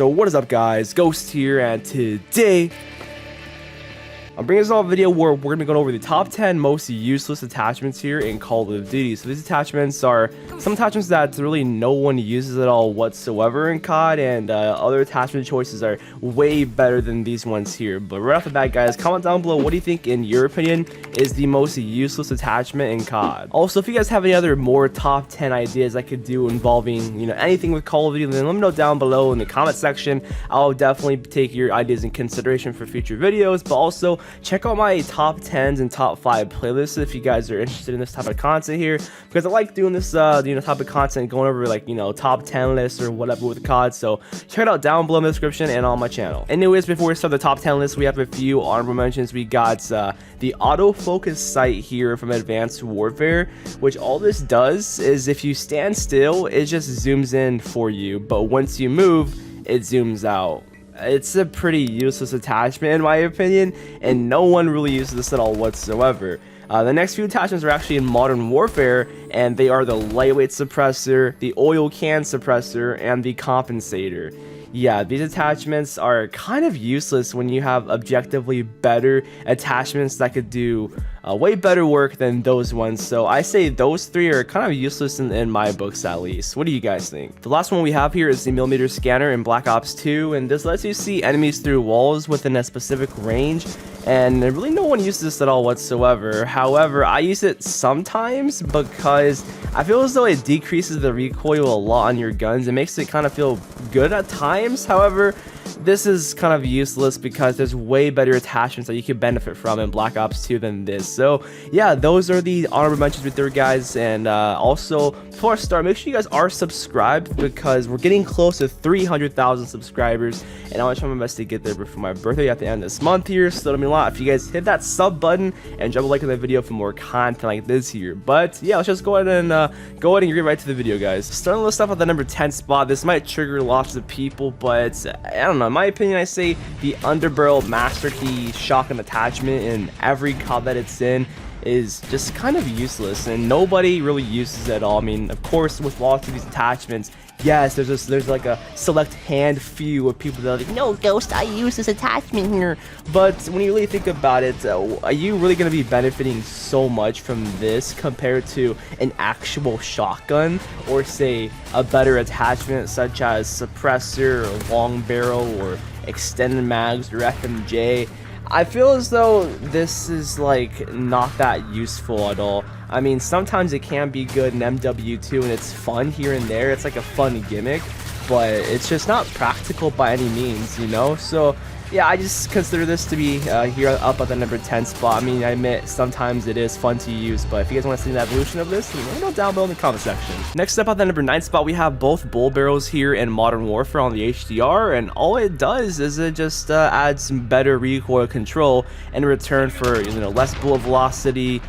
So what is up guys, Ghost here, and today I'm bringing this all video where we're going to be going over the top 10 most useless attachments here in Call of Duty. So these attachments are some attachments that really no one uses at all whatsoever in COD, and other attachment choices are way better than these ones here. But right off the bat guys, comment down below, what do you think in your opinion is the most useless attachment in COD? Also, if you guys have any other more top 10 ideas I could do involving, you know, anything with Call of Duty, then let me know down below in the comment section. I'll definitely take your ideas in consideration for future videos, but also check out my top 10s and top 5 playlists if you guys are interested in this type of content here, because I like doing this type of content, going over like, you know, top 10 lists or whatever with COD. So check it out down below in the description and on my channel. Anyways, before we start the top 10 list, we have a few honorable mentions. We got the autofocus sight here from Advanced Warfare, which all this does is if you stand still, it just zooms in for you, but once you move, it zooms out. It's a pretty useless attachment in my opinion, and no one really uses this at all whatsoever. The next few attachments are actually in Modern Warfare, and they are the lightweight suppressor, the oil can suppressor, and the compensator. Yeah, these attachments are kind of useless when you have objectively better attachments that could do way better work than those ones. So I say those three are kind of useless in my books at least. What do you guys think? The last one we have here is the millimeter scanner in Black Ops 2, and this lets you see enemies through walls within a specific range, and really no one uses this at all whatsoever. However, I use it sometimes because I feel as though it decreases the recoil a lot on your guns. It makes it kind of feel good at times. However, this is kind of useless because there's way better attachments that you can benefit from in Black Ops 2 than this. So yeah, those are the honorable mentions with there guys. And also, before I start, make sure you guys are subscribed because we're getting close to 300,000 subscribers, and I want to try my best to get there before my birthday at the end of this month here. So it'll mean a lot if you guys hit that sub button and drop a like on the video for more content like this here. But yeah, let's just go ahead and get right to the video guys. Starting the list off at the number 10 spot. This might trigger lots of people, but I don't know, in my opinion, I say the underbarrel master key shotgun attachment in every COD that it's in is just kind of useless, and nobody really uses it at all. I mean, of course, with lots of these attachments, yes, there's like a select hand few of people that are like, no, Ghost, I use this attachment here. But when you really think about it, are you really going to be benefiting so much from this compared to an actual shotgun, or say a better attachment such as suppressor or long barrel or extended mags or FMJ? I feel as though this is like not that useful at all. I mean, sometimes it can be good in MW2 and it's fun here and there. It's like a fun gimmick, but it's just not practical by any means, you know? So yeah, I just consider this to be here up at the number 10 spot. I mean, I admit sometimes it is fun to use, but if you guys want to see the evolution of this, let me know down below in the comment section. Next up at the number 9 spot, we have both bull barrels here in Modern Warfare on the HDR, and all it does is it just adds some better recoil control in return for, you know, less bullet velocity,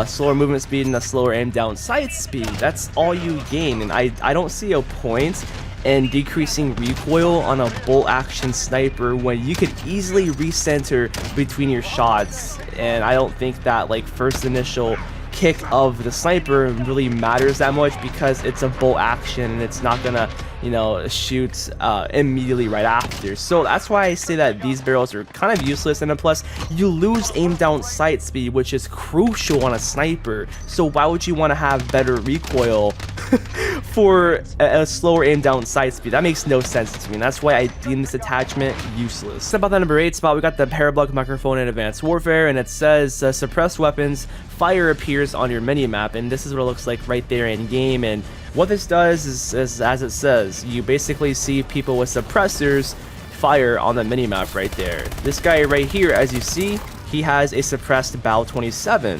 slower movement speed, and a slower aim down sight speed. That's all you gain, and I don't see a point and decreasing recoil on a bolt action sniper when you could easily recenter between your shots. And I don't think that like first initial kick of the sniper really matters that much because it's a bolt action and it's not gonna, you know, shoot immediately right after. So that's why I say that these barrels are kind of useless, and then plus you lose aim down sight speed, which is crucial on a sniper. So why would you want to have better recoil for a slower aim down sight speed? That makes no sense to me, and that's why I deem this attachment useless. Step out the number 8 spot, we got the parabolic microphone in Advanced Warfare, and it says suppress weapons, fire appears on your mini-map, and this is what it looks like right there in game. And what this does is as it says, you basically see people with suppressors fire on the mini-map right there. This guy right here, as you see, he has a suppressed BAL 27,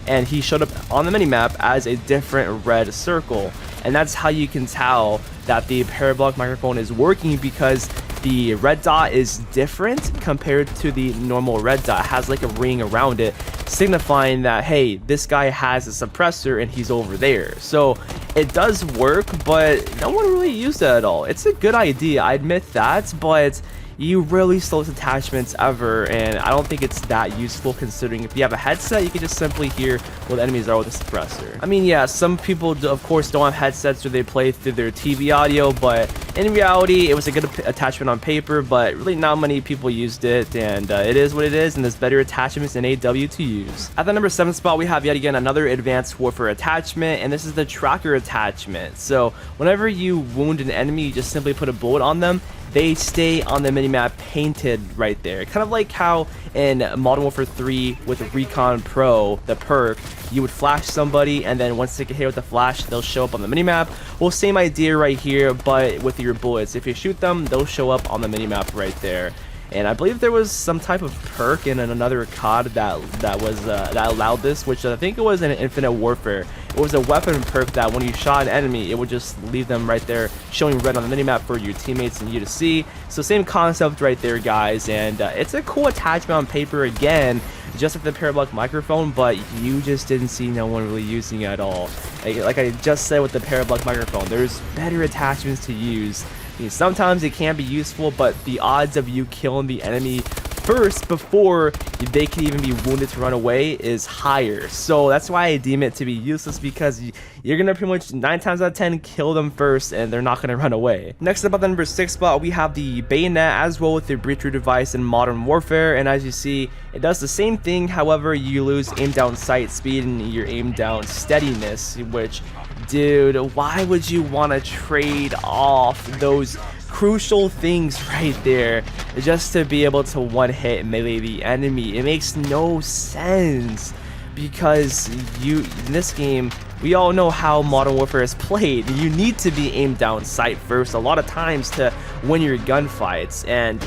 and he showed up on the mini-map as a different red circle, and that's how you can tell that the parabolic microphone is working, because the red dot is different compared to the normal red dot. It has like a ring around it, signifying that, hey, this guy has a suppressor and he's over there. So it does work, but no one really used it at all. It's a good idea, I admit that, but you rarely slowest attachments ever, and I don't think it's that useful considering if you have a headset, you can just simply hear where the enemies are with a suppressor. I mean, yeah, some people of course don't have headsets or they play through their TV audio, but in reality, it was a good attachment on paper, but really not many people used it, and it is what it is, and there's better attachments in AW to use. At the number 7 spot, we have yet again another advanced warfare attachment, and this is the tracker attachment. So whenever you wound an enemy, you just simply put a bullet on them, they stay on the minimap painted right there. Kind of like how in Modern Warfare 3 with Recon Pro, the perk, you would flash somebody and then once they get hit with the flash, they'll show up on the minimap. Well, same idea right here, but with your bullets. If you shoot them, they'll show up on the minimap right there. And I believe there was some type of perk in another COD that allowed this, which I think it was in Infinite Warfare. It was a weapon perk that when you shot an enemy, it would just leave them right there showing red on the minimap for your teammates and you to see. So same concept right there, guys, and it's a cool attachment on paper again, just like the parabolic microphone, but you just didn't see no one really using it at all. Like I just said with the parabolic microphone, there's better attachments to use. I mean, sometimes it can be useful, but the odds of you killing the enemy first before they can even be wounded to run away is higher. So that's why I deem it to be useless, because you're gonna pretty much 9 times out of 10 kill them first and they're not gonna run away. Next up at the number 6 spot, we have the bayonet as well with the breacher device in Modern Warfare, and as you see, it does the same thing. However, you lose aim down sight speed and your aim down steadiness, which, dude, why would you want to trade off those crucial things right there just to be able to one hit melee the enemy? It makes no sense, because in this game, we all know how Modern Warfare is played. You need to be aimed down sight first a lot of times to win your gunfights, and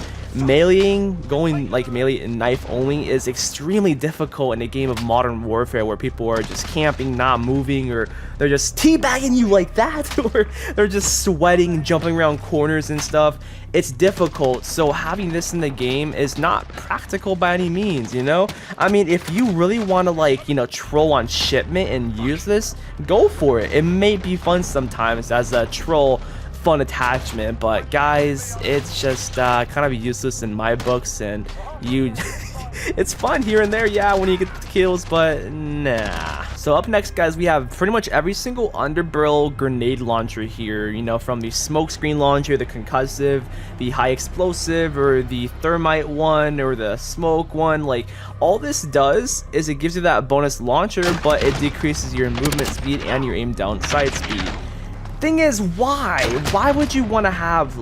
going like melee and knife only is extremely difficult in a game of Modern Warfare where people are just camping, not moving, or they're just teabagging you like that, or they're just sweating, jumping around corners and stuff. It's difficult, so having this in the game is not practical by any means, you know? I mean, if you really want to, like, you know, troll on shipment and use this, go for it. It may be fun sometimes as a troll fun attachment, but guys, it's just kind of useless in my books, and it's fun here and there, yeah, when you get the kills, but nah. So up next, guys, we have pretty much every single underbarrel grenade launcher here, you know, from the smoke screen launcher, the concussive, the high explosive, or the thermite one, or the smoke one. Like, all this does is it gives you that bonus launcher, but it decreases your movement speed and your aim down sight speed. Thing is, why would you want to have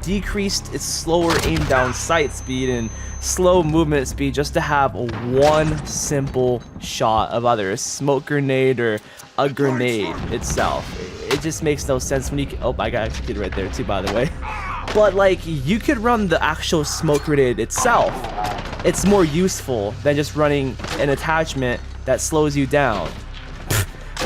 decreased its slower aim down sight speed and slow movement speed just to have one simple shot of either a smoke grenade or a grenade itself? It just makes no sense when you can, oh, I got executed right there too, by the way. But like, you could run the actual smoke grenade itself. It's more useful than just running an attachment that slows you down.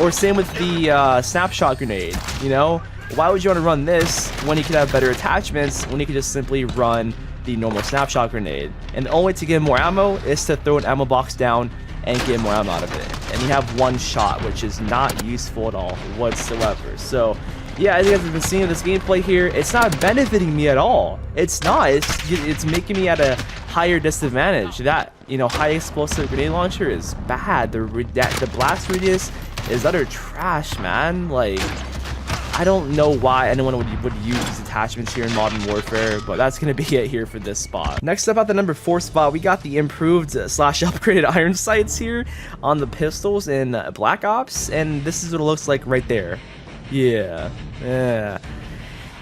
Or same with the snapshot grenade, you know? Why would you want to run this when you could have better attachments, when you could just simply run the normal snapshot grenade? And the only way to get more ammo is to throw an ammo box down and get more ammo out of it. And you have one shot, which is not useful at all whatsoever. So yeah, as you guys have been seeing this gameplay here, it's not benefiting me at all. It's not. It's making me at a higher disadvantage. That, you know, high explosive grenade launcher is bad. The blast radius is utter trash, man. Like, I don't know why anyone would use these attachments here in Modern Warfare, but that's gonna be it here for this spot. Next up at the number 4 spot, we got the improved / upgraded iron sights here on the pistols in Black Ops, and this is what it looks like right there. Yeah.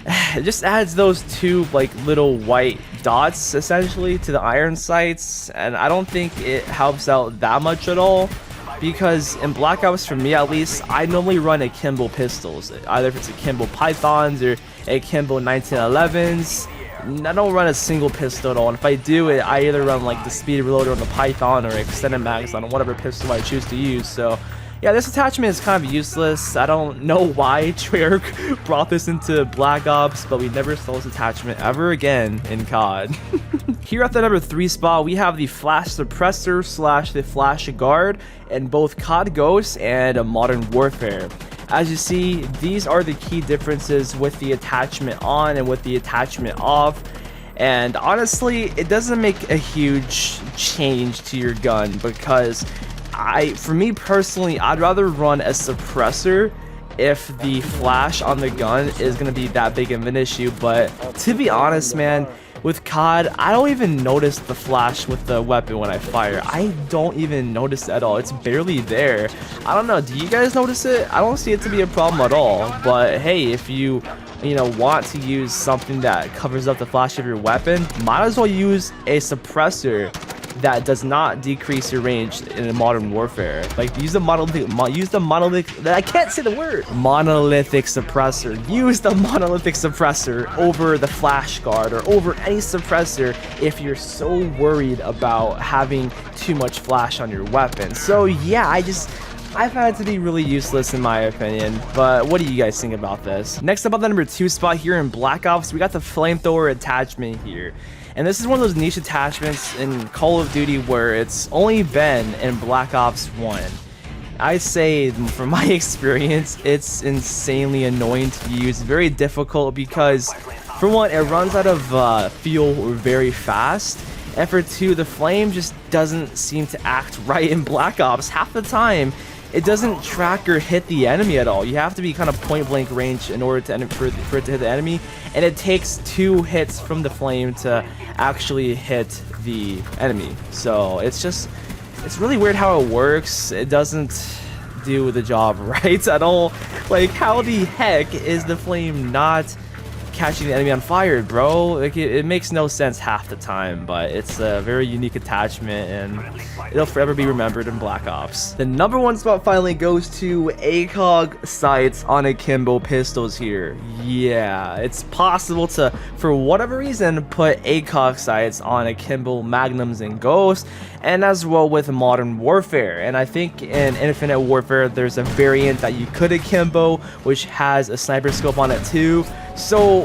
It just adds those two like little white dots essentially to the iron sights, and I don't think it helps out that much at all, because in Black Ops, for me at least, I normally run akimbo pistols, either if it's akimbo pythons or akimbo 1911s. I don't run a single pistol at all, and if I do it, I either run like the speed reloader on the python or extended mags on whatever pistol I choose to use. So yeah, this attachment is kind of useless. I don't know why Treyarch brought this into Black Ops, but we never saw this attachment ever again in COD. Here at the number 3 spot, we have the flash suppressor / the flash guard in both COD Ghosts and Modern Warfare. As you see, these are the key differences with the attachment on and with the attachment off. And honestly, it doesn't make a huge change to your gun, because for me personally, I'd rather run a suppressor if the flash on the gun is gonna be that big of an issue. But to be honest, man, with COD, I don't even notice the flash with the weapon when I fire. I don't even notice it at all. It's barely there. I don't know, do you guys notice it? I don't see it to be a problem at all. But hey, if you want to use something that covers up the flash of your weapon, might as well use a suppressor that does not decrease your range in a modern warfare. Like, use the monolithic I can't say the word, monolithic suppressor. Use the monolithic suppressor over the flash guard or over any suppressor if you're so worried about having too much flash on your weapon. So yeah, I found it to be really useless in my opinion, but what do you guys think about this? Next up on the number 2 spot here in Black Ops, we got the flamethrower attachment here. And this is one of those niche attachments in Call of Duty where it's only been in Black Ops 1. I say, from my experience, it's insanely annoying to use, very difficult, because for one, it runs out of fuel very fast, and for two, the flame just doesn't seem to act right in Black Ops. Half the time, it doesn't track or hit the enemy at all. You have to be kind of point blank range in order for it to hit the enemy, and it takes 2 hits from the flame to actually hit the enemy. So it's really weird how it works. It doesn't do the job right at all. Like, how the heck is the flame not catching the enemy on fire, bro? Like, it makes no sense half the time, but it's a very unique attachment and it'll forever be remembered in Black Ops. The number 1 spot finally goes to ACOG sights on akimbo pistols here. Yeah, it's possible to, for whatever reason, put ACOG sights on akimbo magnums and ghosts, and as well with modern warfare. And I think in Infinite Warfare there's a variant that you could akimbo which has a sniper scope on it too. So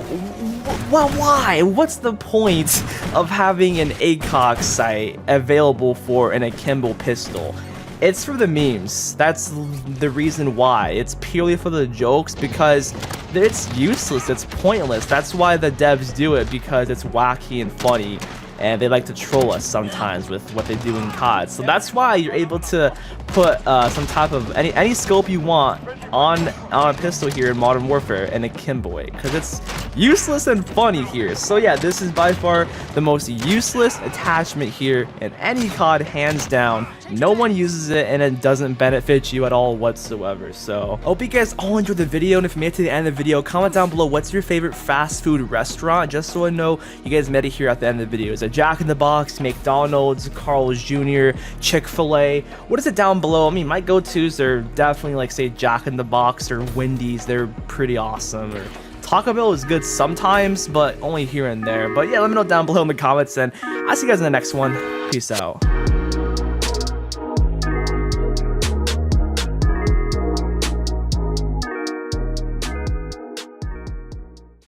why? What's the point of having an ACOG sight available for an akimbo pistol? It's for the memes. That's the reason why. It's purely for the jokes, because it's useless, it's pointless. That's why the devs do it, because it's wacky and funny, and they like to troll us sometimes with what they do in COD. So that's why you're able to put some type of any scope you want on a pistol here in Modern Warfare and akimbo it, because it's useless and funny here. So yeah, this is by far the most useless attachment here in any COD, hands down. No one uses it and it doesn't benefit you at all whatsoever. So I hope you guys all enjoyed the video, and if you made it to the end of the video, comment down below what's your favorite fast food restaurant, just so I know you guys made it here at the end of the video. Is it Jack in the Box, McDonald's, Carl's Jr., Chick-fil-A? What is it down below? I mean, my go-tos are definitely, like, say Jack in the Box or Wendy's. They're pretty awesome. Or Taco Bell is good sometimes, but only here and there. But yeah, let me know down below in the comments, and I'll see you guys in the next one. Peace out.